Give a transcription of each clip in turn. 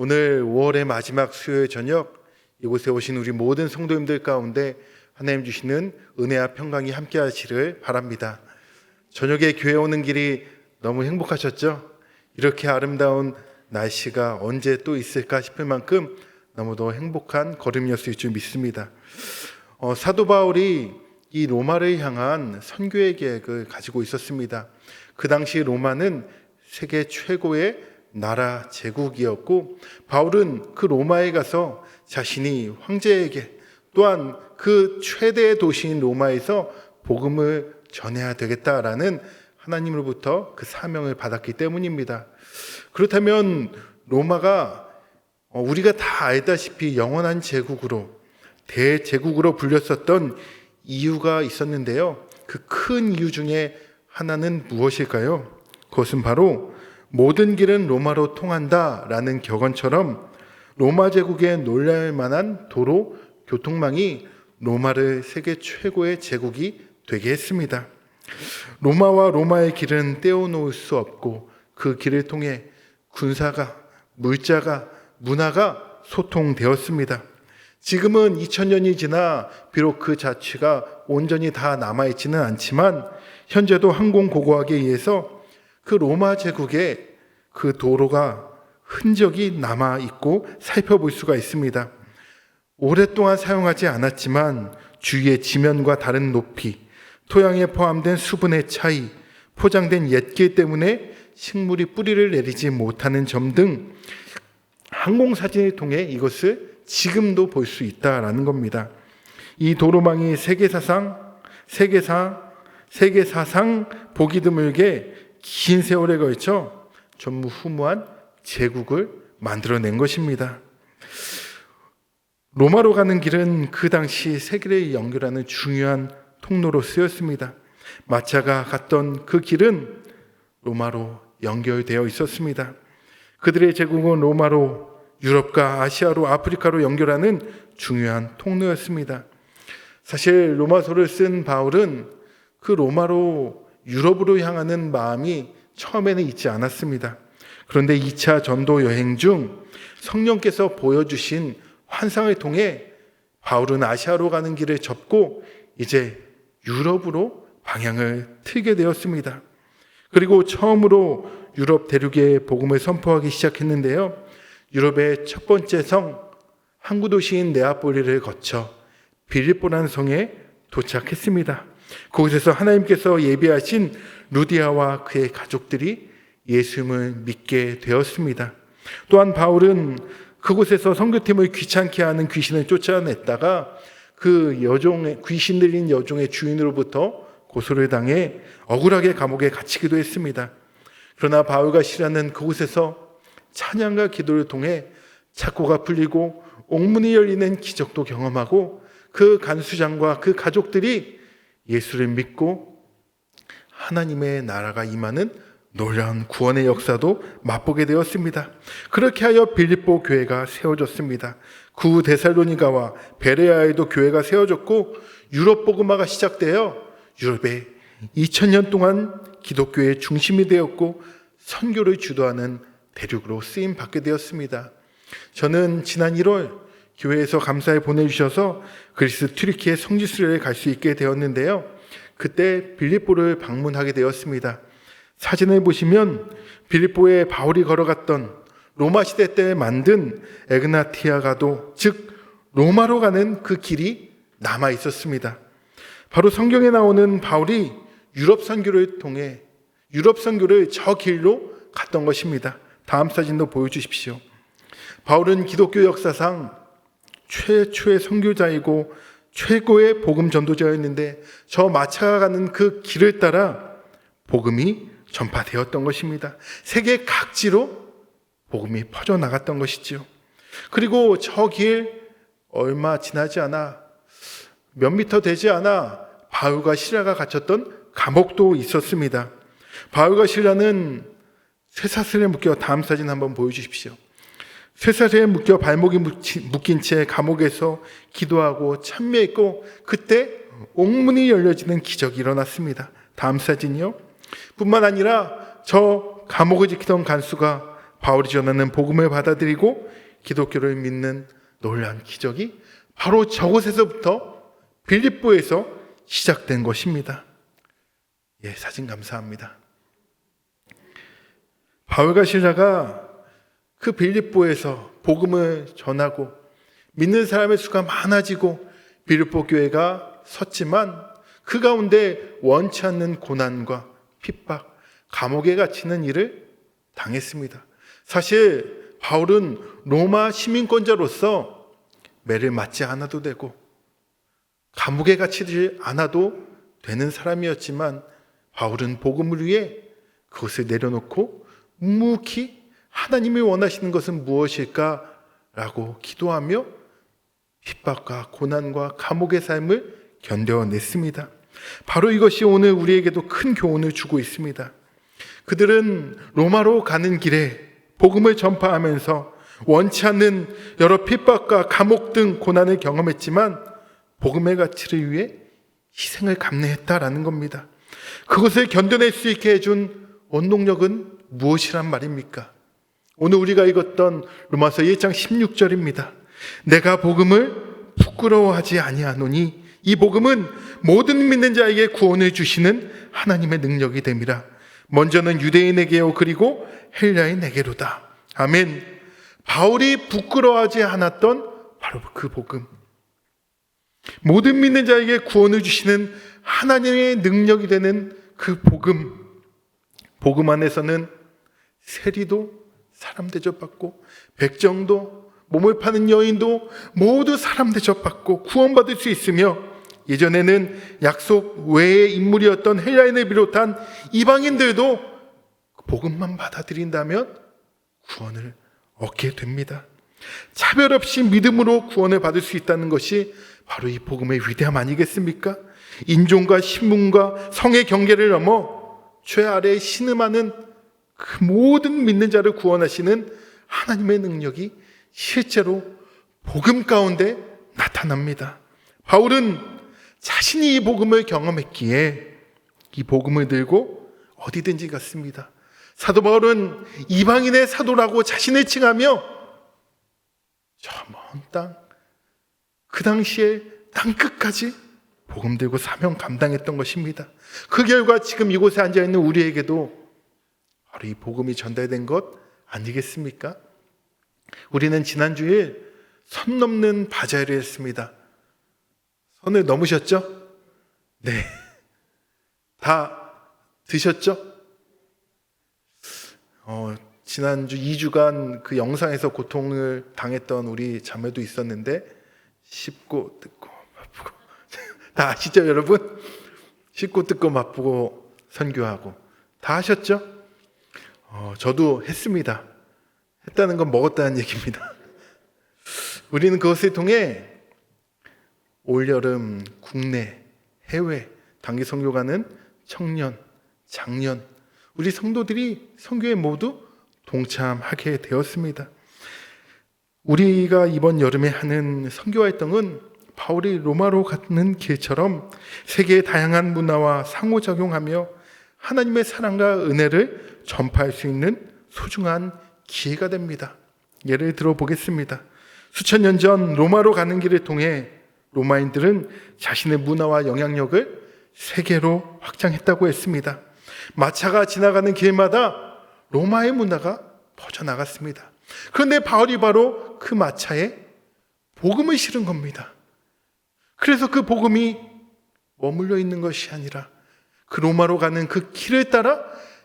오늘 5월의 마지막 수요일 저녁 이곳에 오신 우리 모든 성도님들 가운데 하나님 주시는 은혜와 평강이 함께 하시를 바랍니다. 저녁에 교회 오는 길이 너무 행복하셨죠? 이렇게 아름다운 날씨가 언제 또 있을까 싶을 만큼 너무도 행복한 걸음이었을 줄 믿습니다. 사도 바울이 이 로마를 향한 선교의 계획을 가지고 있었습니다. 그 당시 로마는 세계 최고의 나라 제국이었고, 바울은 그 로마에 가서 자신이 황제에게 또한 그 최대의 도시인 로마에서 복음을 전해야 되겠다라는 하나님으로부터 그 사명을 받았기 때문입니다. 그렇다면 로마가 우리가 다 알다시피 영원한 제국으로, 대제국으로 불렸었던 이유가 있었는데요. 그 큰 이유 중에 하나는 무엇일까요? 그것은 바로 모든 길은 로마로 통한다라는 격언처럼 로마 제국에 놀랄 만한 도로, 교통망이 로마를 세계 최고의 제국이 되게 했습니다. 로마와 로마의 길은 떼어놓을 수 없고, 그 길을 통해 군사가, 물자가, 문화가 소통되었습니다. 지금은 2000년이 지나 비록 그 자취가 온전히 다 남아있지는 않지만 현재도 항공고고학에 의해서 그 로마 제국의 그 도로가 흔적이 남아있고 살펴볼 수가 있습니다. 오랫동안 사용하지 않았지만 주위의 지면과 다른 높이, 토양에 포함된 수분의 차이, 포장된 옛길 때문에 식물이 뿌리를 내리지 못하는 점 등 항공사진을 통해 이것을 지금도 볼 수 있다라는 겁니다. 이 도로망이 세계사상 보기 드물게 긴 세월에 걸쳐 전무후무한 제국을 만들어낸 것입니다. 로마로 가는 길은 그 당시 세계를 연결하는 중요한 통로로 쓰였습니다. 마차가 갔던 그 길은 로마로 연결되어 있었습니다. 그들의 제국은 로마로, 유럽과 아시아로, 아프리카로 연결하는 중요한 통로였습니다. 사실 로마서를 쓴 바울은 그 로마로, 유럽으로 향하는 마음이 처음에는 있지 않았습니다. 그런데 2차 전도 여행 중 성령께서 보여주신 환상을 통해 바울은 아시아로 가는 길을 접고 이제 유럽으로 방향을 틀게 되었습니다. 그리고 처음으로 유럽 대륙에 복음을 선포하기 시작했는데요. 유럽의 첫 번째 성, 항구 도시인 네아폴리를 거쳐 빌립보라는 성에 도착했습니다. 그곳에서 하나님께서 예비하신 루디아와 그의 가족들이 예수님을 믿게 되었습니다. 또한 바울은 그곳에서 선교팀을 귀찮게 하는 귀신을 쫓아냈다가 그 귀신 들린 여종의 주인으로부터 고소를 당해 억울하게 감옥에 갇히기도 했습니다. 그러나 바울과 시라는 그곳에서 찬양과 기도를 통해 착고가 풀리고 옥문이 열리는 기적도 경험하고 그 간수장과 그 가족들이 예수를 믿고 하나님의 나라가 임하는 놀라운 구원의 역사도 맛보게 되었습니다. 그렇게 하여 빌립보 교회가 세워졌습니다. 구 데살로니가와 베레아에도 교회가 세워졌고 유럽 복음화가 시작되어 유럽에 2000년 동안 기독교의 중심이 되었고 선교를 주도하는 대륙으로 쓰임 받게 되었습니다. 저는 지난 1월 교회에서 감사에 보내주셔서 그리스 튀르키예 성지 수련에 갈 수 있게 되었는데요. 그때 빌립보를 방문하게 되었습니다. 사진을 보시면 빌립보에 바울이 걸어갔던 로마 시대 때 만든 에그나티아가도, 즉 로마로 가는 그 길이 남아 있었습니다. 바로 성경에 나오는 바울이 유럽 선교를 통해 유럽 선교를 저 길로 갔던 것입니다. 다음 사진도 보여주십시오. 바울은 기독교 역사상 최초의 선교자이고 최고의 복음 전도자였는데 저 마차가 가는 그 길을 따라 복음이 전파되었던 것입니다. 세계 각지로 복음이 퍼져나갔던 것이지요. 그리고 저 길 얼마 지나지 않아, 몇 미터 되지 않아 바울과 시라가 갇혔던 감옥도 있었습니다. 바울과 시라는 쇠사슬에 묶여, 다음 사진 한번 보여주십시오. 쇠사슬에 묶여 발목이 묶인 채 감옥에서 기도하고 참여했고 그때 옥문이 열려지는 기적이 일어났습니다. 다음 사진이요. 뿐만 아니라 저 감옥을 지키던 간수가 바울이 전하는 복음을 받아들이고 기독교를 믿는 놀라운 기적이 바로 저곳에서부터 빌립보에서 시작된 것입니다. 사진 감사합니다. 바울과 실라가 그 빌립보에서 복음을 전하고 믿는 사람의 수가 많아지고 빌립보 교회가 섰지만 그 가운데 원치 않는 고난과 핍박, 감옥에 갇히는 일을 당했습니다. 사실 바울은 로마 시민권자로서 매를 맞지 않아도 되고 감옥에 갇히지 않아도 되는 사람이었지만 바울은 복음을 위해 그것을 내려놓고 묵묵히 하나님이 원하시는 것은 무엇일까라고 기도하며 핍박과 고난과 감옥의 삶을 견뎌냈습니다. 바로 이것이 오늘 우리에게도 큰 교훈을 주고 있습니다. 그들은 로마로 가는 길에 복음을 전파하면서 원치 않는 여러 핍박과 감옥 등 고난을 경험했지만 복음의 가치를 위해 희생을 감내했다라는 겁니다. 그것을 견뎌낼 수 있게 해준 원동력은 무엇이란 말입니까? 오늘 우리가 읽었던 로마서 1장 16절입니다. 내가 복음을 부끄러워하지 아니하노니 이 복음은 모든 믿는 자에게 구원을 주시는 하나님의 능력이 됨이라. 먼저는 유대인에게요 그리고 헬라인에게로다. 아멘. 바울이 부끄러워하지 않았던 바로 그 복음, 모든 믿는 자에게 구원을 주시는 하나님의 능력이 되는 그 복음 안에서는 세리도 사람 대접받고 백정도 몸을 파는 여인도 모두 사람 대접받고 구원받을 수 있으며, 예전에는 약속 외의 인물이었던 헬라인을 비롯한 이방인들도 복음만 받아들인다면 구원을 얻게 됩니다. 차별 없이 믿음으로 구원을 받을 수 있다는 것이 바로 이 복음의 위대함 아니겠습니까? 인종과 신분과 성의 경계를 넘어 죄 아래에 신음하는 그 모든 믿는 자를 구원하시는 하나님의 능력이 실제로 복음 가운데 나타납니다. 바울은 자신이 이 복음을 경험했기에 이 복음을 들고 어디든지 갔습니다. 사도 바울은 이방인의 사도라고 자신을 칭하며 저 먼 땅, 그 당시에 땅끝까지 복음 들고 사명 감당했던 것입니다. 그 결과 지금 이곳에 앉아있는 우리에게도 바로 이 복음이 전달된 것 아니겠습니까? 우리는 지난주에 선 넘는 바자회를 했습니다. 선을 넘으셨죠? 네. 다 드셨죠? 지난주 2주간 그 영상에서 고통을 당했던 우리 자매도 있었는데 씹고 뜯고 맛보고 다 아시죠 여러분? 씹고 뜯고 맛보고 선교하고 다 하셨죠? 저도 했습니다. 했다는 건 먹었다는 얘기입니다. 우리는 그것을 통해 올여름 국내, 해외 단기 선교 가는 청년, 장년, 우리 성도들이 선교에 모두 동참하게 되었습니다. 우리가 이번 여름에 하는 선교 활동은 바울이 로마로 가는 길처럼 세계의 다양한 문화와 상호작용하며 하나님의 사랑과 은혜를 전파할 수 있는 소중한 기회가 됩니다. 예를 들어 보겠습니다. 수천 년 전 로마로 가는 길을 통해 로마인들은 자신의 문화와 영향력을 세계로 확장했다고 했습니다. 마차가 지나가는 길마다 로마의 문화가 퍼져나갔습니다. 그런데 바울이 바로 그 마차에 복음을 실은 겁니다. 그래서 그 복음이 머물러 있는 것이 아니라 그 로마로 가는 그 길을 따라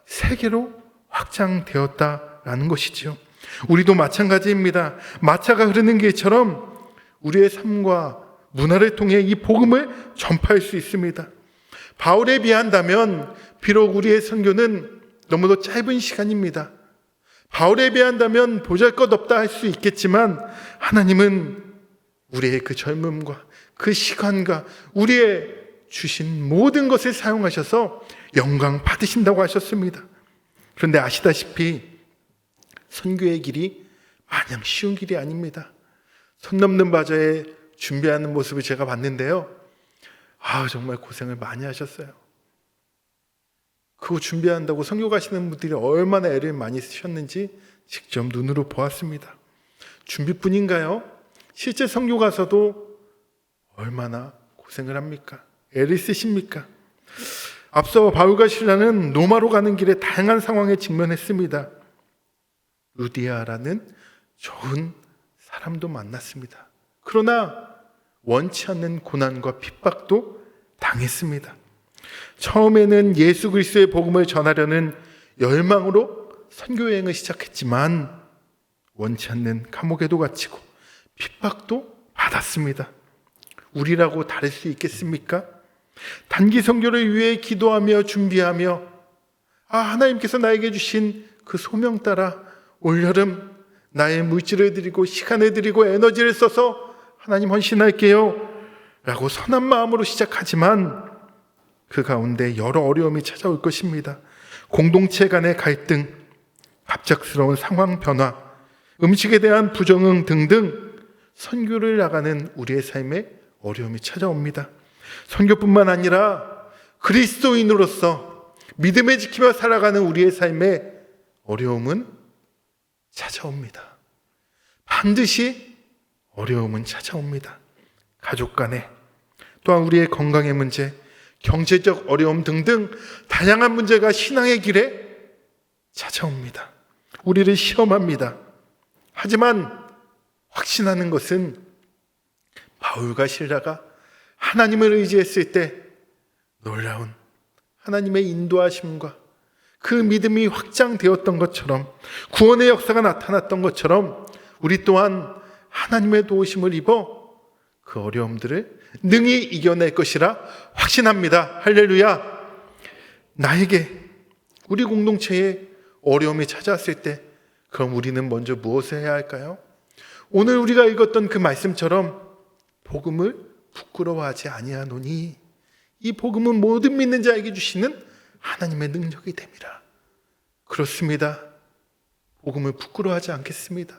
세계로 확장되었다라는 것이지요. 우리도 마찬가지입니다. 마차가 흐르는 길처럼 우리의 삶과 문화를 통해 이 복음을 전파할 수 있습니다. 바울에 비한다면 비록 우리의 선교는 너무도 짧은 시간입니다. 바울에 비한다면 보잘것없다 할 수 있겠지만 하나님은 우리의 그 젊음과 그 시간과 우리의 주신 모든 것을 사용하셔서 영광 받으신다고 하셨습니다. 그런데 아시다시피 선교의 길이 마냥 쉬운 길이 아닙니다. 선 넘는 바자에 준비하는 모습을 제가 봤는데요. 정말 고생을 많이 하셨어요. 그거 준비한다고 선교 가시는 분들이 얼마나 애를 많이 쓰셨는지 직접 눈으로 보았습니다. 준비뿐인가요? 실제 선교 가서도 얼마나 고생을 합니까? 애를 쓰십니까? 앞서 바울과 실라는 로마로 가는 길에 다양한 상황에 직면했습니다. 루디아라는 좋은 사람도 만났습니다. 그러나 원치 않는 고난과 핍박도 당했습니다. 처음에는 예수 그리스도의 복음을 전하려는 열망으로 선교 여행을 시작했지만 원치 않는 감옥에도 갇히고 핍박도 받았습니다. 우리라고 다를 수 있겠습니까? 단기 선교를 위해 기도하며 준비하며 하나님께서 나에게 주신 그 소명 따라 올여름 나의 물질을 드리고 시간을 드리고 에너지를 써서 하나님 헌신할게요 라고 선한 마음으로 시작하지만 그 가운데 여러 어려움이 찾아올 것입니다. 공동체 간의 갈등, 갑작스러운 상황 변화, 음식에 대한 부정응 등등 선교를 나가는 우리의 삶에 어려움이 찾아옵니다. 선교뿐만 아니라 그리스도인으로서 믿음을 지키며 살아가는 우리의 삶에 어려움은 찾아옵니다. 반드시 어려움은 찾아옵니다. 가족 간에, 또한 우리의 건강의 문제, 경제적 어려움 등등 다양한 문제가 신앙의 길에 찾아옵니다. 우리를 시험합니다. 하지만 확신하는 것은 바울과 실라가 하나님을 의지했을 때 놀라운 하나님의 인도하심과 그 믿음이 확장되었던 것처럼, 구원의 역사가 나타났던 것처럼 우리 또한 하나님의 도우심을 입어 그 어려움들을 능히 이겨낼 것이라 확신합니다. 할렐루야. 나에게, 우리 공동체에 어려움이 찾아왔을 때 그럼 우리는 먼저 무엇을 해야 할까요? 오늘 우리가 읽었던 그 말씀처럼 복음을 부끄러워하지 아니하노니 이 복음은 모든 믿는 자에게 주시는 하나님의 능력이 됨이라. 그렇습니다. 복음을 부끄러워하지 않겠습니다.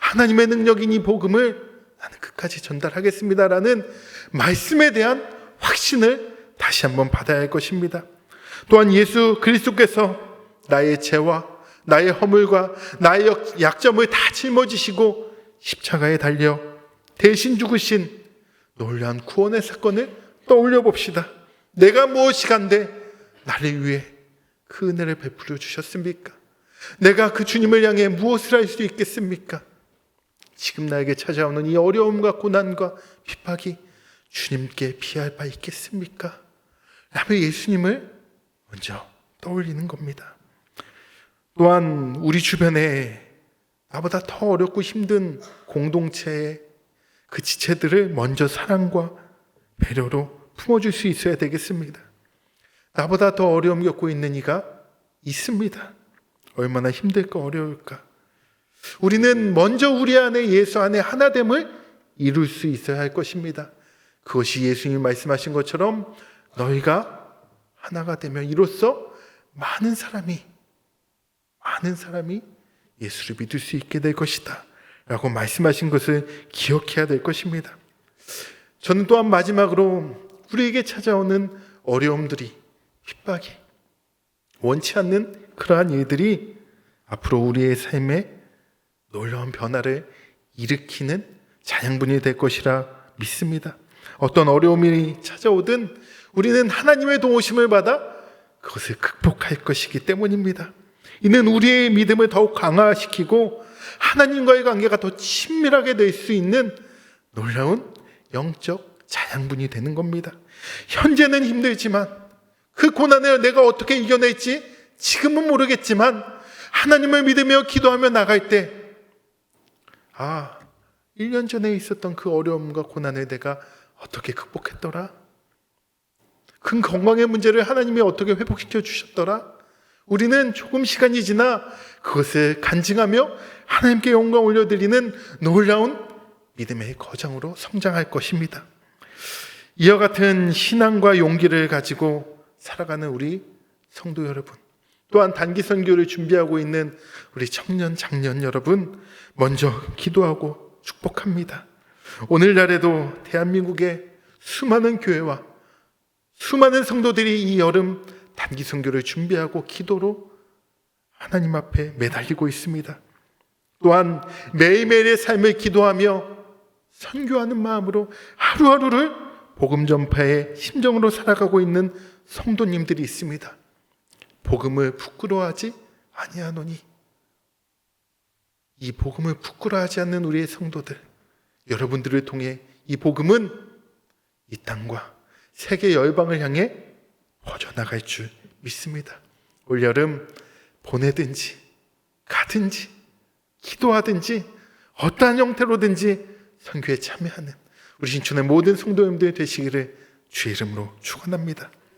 하나님의 능력인 이 복음을 나는 끝까지 전달하겠습니다라는 말씀에 대한 확신을 다시 한번 받아야 할 것입니다. 또한 예수 그리스도께서 나의 죄와 나의 허물과 나의 약점을 다 짊어지시고 십자가에 달려 대신 죽으신 놀라운 구원의 사건을 떠올려 봅시다. 내가 무엇이 간데 나를 위해 그 은혜를 베풀어 주셨습니까? 내가 그 주님을 향해 무엇을 할 수 있겠습니까? 지금 나에게 찾아오는 이 어려움과 고난과 핍박이 주님께 비할 바 있겠습니까? 라며 예수님을 먼저 떠올리는 겁니다. 또한 우리 주변에 나보다 더 어렵고 힘든 공동체의 그 지체들을 먼저 사랑과 배려로 품어줄 수 있어야 되겠습니다. 나보다 더 어려움 겪고 있는 이가 있습니다. 얼마나 힘들까 어려울까. 우리는 먼저 우리 안에 예수 안에 하나됨을 이룰 수 있어야 할 것입니다. 그것이 예수님이 말씀하신 것처럼 너희가 하나가 되면 이로써 많은 사람이 예수를 믿을 수 있게 될 것이다 라고 말씀하신 것을 기억해야 될 것입니다. 저는 또한 마지막으로 우리에게 찾아오는 어려움들이, 핍박이, 원치 않는 그러한 일들이 앞으로 우리의 삶에 놀라운 변화를 일으키는 자양분이 될 것이라 믿습니다. 어떤 어려움이 찾아오든 우리는 하나님의 도우심을 받아 그것을 극복할 것이기 때문입니다. 이는 우리의 믿음을 더욱 강화시키고 하나님과의 관계가 더 친밀하게 될 수 있는 놀라운 영적 자양분이 되는 겁니다. 현재는 힘들지만 그 고난을 내가 어떻게 이겨낼지 지금은 모르겠지만 하나님을 믿으며 기도하며 나갈 때 1년 전에 있었던 그 어려움과 고난을 내가 어떻게 극복했더라? 그 건강의 문제를 하나님이 어떻게 회복시켜 주셨더라? 우리는 조금 시간이 지나 그것을 간증하며 하나님께 영광 올려드리는 놀라운 믿음의 거장으로 성장할 것입니다. 이와 같은 신앙과 용기를 가지고 살아가는 우리 성도 여러분, 또한 단기 선교를 준비하고 있는 우리 청년, 장년 여러분, 먼저 기도하고 축복합니다. 오늘날에도 대한민국의 수많은 교회와 수많은 성도들이 이 여름 단기 선교를 준비하고 기도로 하나님 앞에 매달리고 있습니다. 또한 매일매일의 삶을 기도하며 선교하는 마음으로 하루하루를 복음 전파의 심정으로 살아가고 있는 성도님들이 있습니다. 복음을 부끄러워하지 아니하노니, 이 복음을 부끄러워하지 않는 우리의 성도들, 여러분들을 통해 이 복음은 이 땅과 세계 열방을 향해 퍼져나갈 줄 믿습니다. 올여름 보내든지 가든지 기도하든지 어떠한 형태로든지 선교에 참여하는 우리 신촌의 모든 성도님들 되시기를 주의 이름으로 축원합니다.